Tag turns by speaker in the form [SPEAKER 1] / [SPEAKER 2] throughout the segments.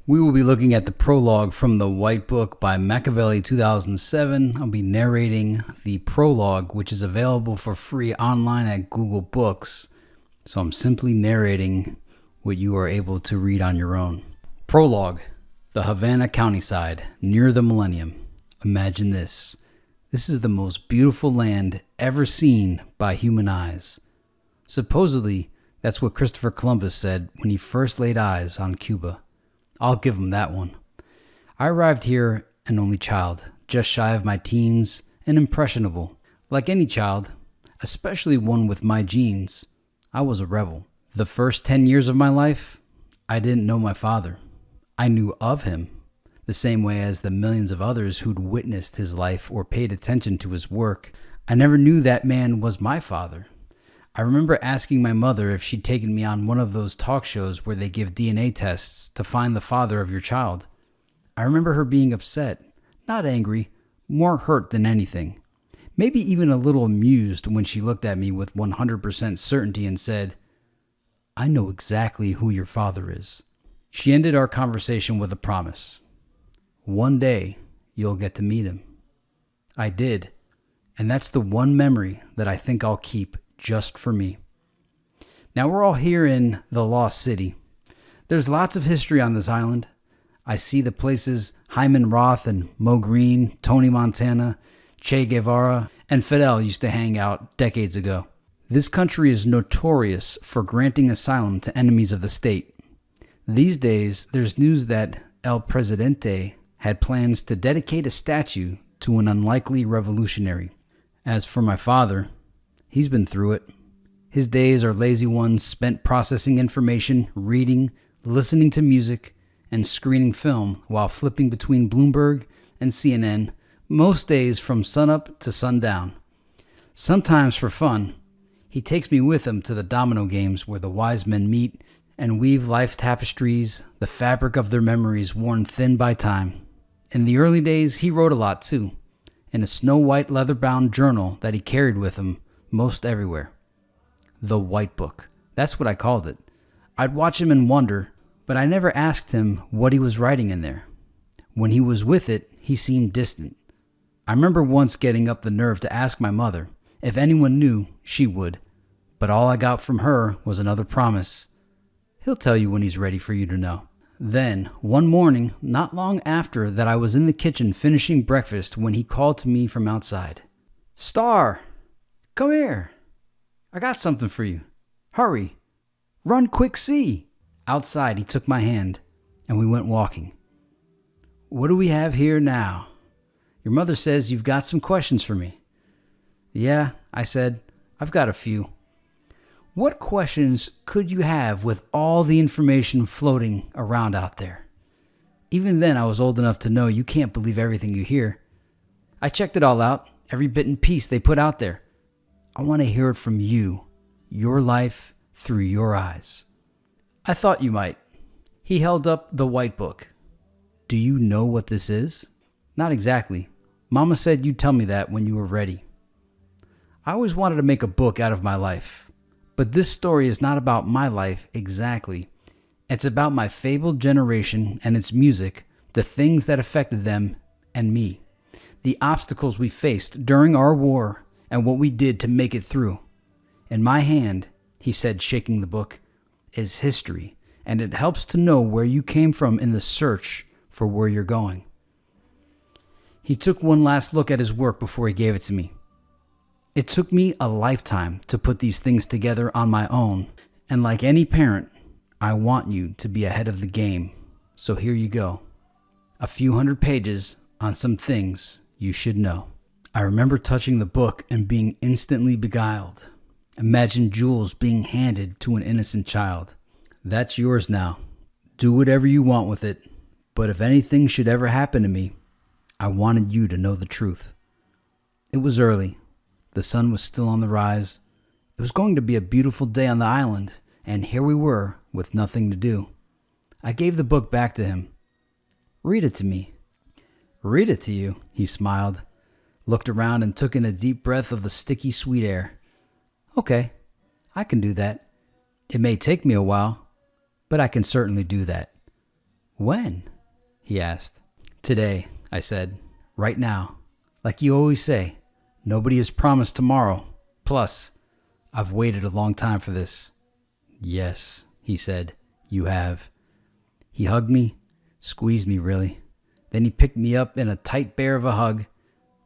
[SPEAKER 1] We will be looking at the prologue from the White Book by Makavelli 2007. I'll be narrating the prologue, which is available for free online at Google Books. So I'm simply narrating what you are able to read on your own. Prologue. The Havana County side, near the millennium. Imagine this. This is the most beautiful land ever seen by human eyes. Supposedly, that's what Christopher Columbus said when he first laid eyes on Cuba. I'll give him that one. I arrived here an only child, just shy of my teens and impressionable. Like any child, especially one with my genes, I was a rebel. The first 10 years of my life, I didn't know my father. I knew of him, the same way as the millions of others who'd witnessed his life or paid attention to his work. I never knew that man was my father. I remember asking my mother if she'd taken me on one of those talk shows where they give DNA tests to find the father of your child. I remember her being upset, not angry, more hurt than anything. Maybe even a little amused when she looked at me with 100% certainty and said, "I know exactly who your father is." She ended our conversation with a promise. One day, you'll get to meet him. I did, and that's the one memory that I think I'll keep just for me. Now we're all here in the Lost City. There's lots of history on this island. I see the places Hyman Roth and Mo Green, Tony Montana, Che Guevara, and Fidel used to hang out decades ago. This country is notorious for granting asylum to enemies of the state. These days, there's news that El Presidente had plans to dedicate a statue to an unlikely revolutionary. As for my father, he's been through it. His days are lazy ones spent processing information, reading, listening to music, and screening film while flipping between Bloomberg and CNN, most days from sunup to sundown. Sometimes for fun, he takes me with him to the domino games where the wise men meet and weave life tapestries, the fabric of their memories worn thin by time. In the early days, he wrote a lot too, in a snow-white leather-bound journal that he carried with him most everywhere. The White Book. That's what I called it. I'd watch him and wonder, but I never asked him what he was writing in there. When he was with it, he seemed distant. I remember once getting up the nerve to ask my mother. If anyone knew, she would. But all I got from her was another promise. He'll tell you when he's ready for you to know. Then, one morning, not long after that, I was in the kitchen finishing breakfast when he called to me from outside. "Star! Come here. I got something for you. Hurry. Run quick, see." Outside, he took my hand, and we went walking. "What do we have here now? Your mother says you've got some questions for me." "Yeah," I said. "I've got a few." "What questions could you have with all the information floating around out there?" Even then, I was old enough to know you can't believe everything you hear. I checked it all out, every bit and piece they put out there. I want to hear it from you, your life through your eyes. "I thought you might." He held up the White Book. "Do you know what this is?" "Not exactly. Mama said you'd tell me that when you were ready." I always wanted to make a book out of my life. But this story is not about my life exactly. It's about my fabled generation and its music, the things that affected them and me, the obstacles we faced during our war, and what we did to make it through. In my hand, he said, shaking the book, is history, and it helps to know where you came from in the search for where you're going. He took one last look at his work before he gave it to me. It took me a lifetime to put these things together on my own, and like any parent, I want you to be ahead of the game. So here you go. A few hundred pages on some things you should know. I remember touching the book and being instantly beguiled. Imagine jewels being handed to an innocent child. That's yours now. Do whatever you want with it, but if anything should ever happen to me, I wanted you to know the truth. It was early. The sun was still on the rise. It was going to be a beautiful day on the island, and here we were with nothing to do. I gave the book back to him. "Read it to me." "Read it to you?" He smiled, looked around and took in a deep breath of the sticky, sweet air. "Okay, I can do that. It may take me a while, but I can certainly do that." When? He asked. Today, I said. Right now. Like you always say, nobody is promised tomorrow. Plus, I've waited a long time for this. Yes, he said, you have. He hugged me, squeezed me really. Then he picked me up in a tight bear of a hug.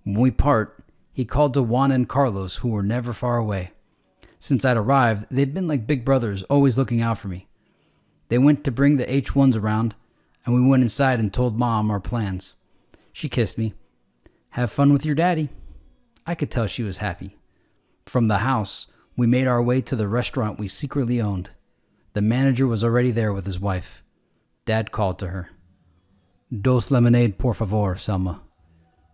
[SPEAKER 1] When we part, he called to Juan and Carlos, who were never far away. Since I'd arrived, they'd been like big brothers, always looking out for me. They went to bring the H1s around, and we went inside and told Mom our plans. She kissed me. Have fun with your daddy. I could tell she was happy. From the house, we made our way to the restaurant we secretly owned. The manager was already there with his wife. Dad called to her. Dos lemonade, por favor, Selma.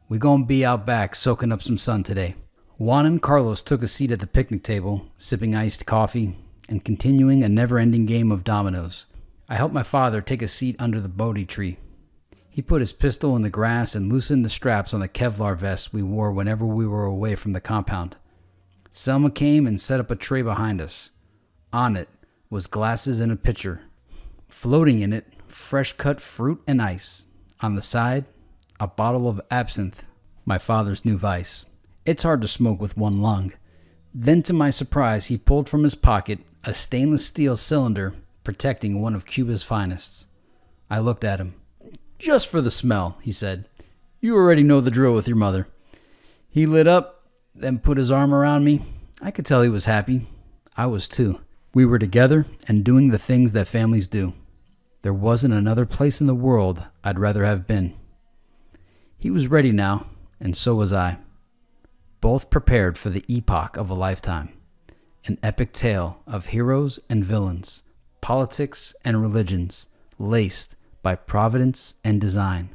[SPEAKER 1] We gonna be out back soaking up some sun today. Juan and Carlos took a seat at the picnic table, sipping iced coffee and continuing a never-ending game of dominoes. I helped my father take a seat under the Bodhi tree. He put his pistol in the grass and loosened the straps on the Kevlar vest we wore whenever we were away from the compound. Selma came and set up a tray behind us. On it was glasses and a pitcher. Floating in it, fresh-cut fruit and ice. On the side, a bottle of absinthe, my father's new vice. It's hard to smoke with one lung. Then, to my surprise, he pulled from his pocket a stainless steel cylinder protecting one of Cuba's finest. I looked at him. Just for the smell, he said. You already know the drill with your mother. He lit up, then put his arm around me. I could tell he was happy. I was too. We were together and doing the things that families do. There wasn't another place in the world I'd rather have been. He was ready now, and so was I. Both prepared for the epoch of a lifetime. An epic tale of heroes and villains, politics and religions, laced by providence and design.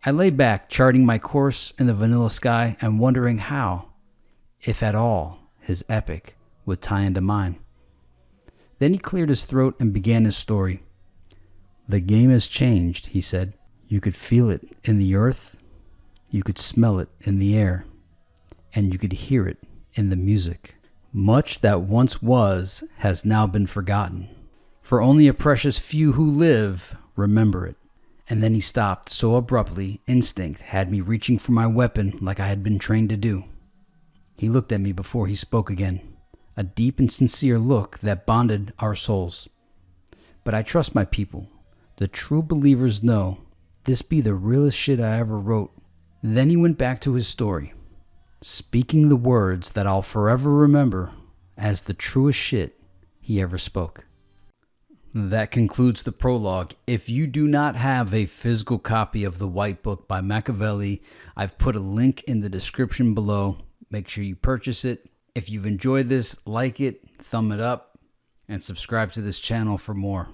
[SPEAKER 1] I lay back, charting my course in the vanilla sky and wondering how, if at all, his epic would tie into mine. Then he cleared his throat and began his story. The game has changed, he said. You could feel it in the earth, you could smell it in the air, and you could hear it in the music. Much that once was has now been forgotten, for only a precious few who live remember it. And then he stopped so abruptly, instinct had me reaching for my weapon like I had been trained to do. He looked at me before he spoke again, a deep and sincere look that bonded our souls. But I trust my people. The true believers know this be the realest shit I ever wrote. Then he went back to his story, speaking the words that I'll forever remember as the truest shit he ever spoke. That concludes the prologue. If you do not have a physical copy of the White Book by Makavelli, I've put a link in the description below. Make sure you purchase it. If you've enjoyed this, like it, thumb it up, and subscribe to this channel for more.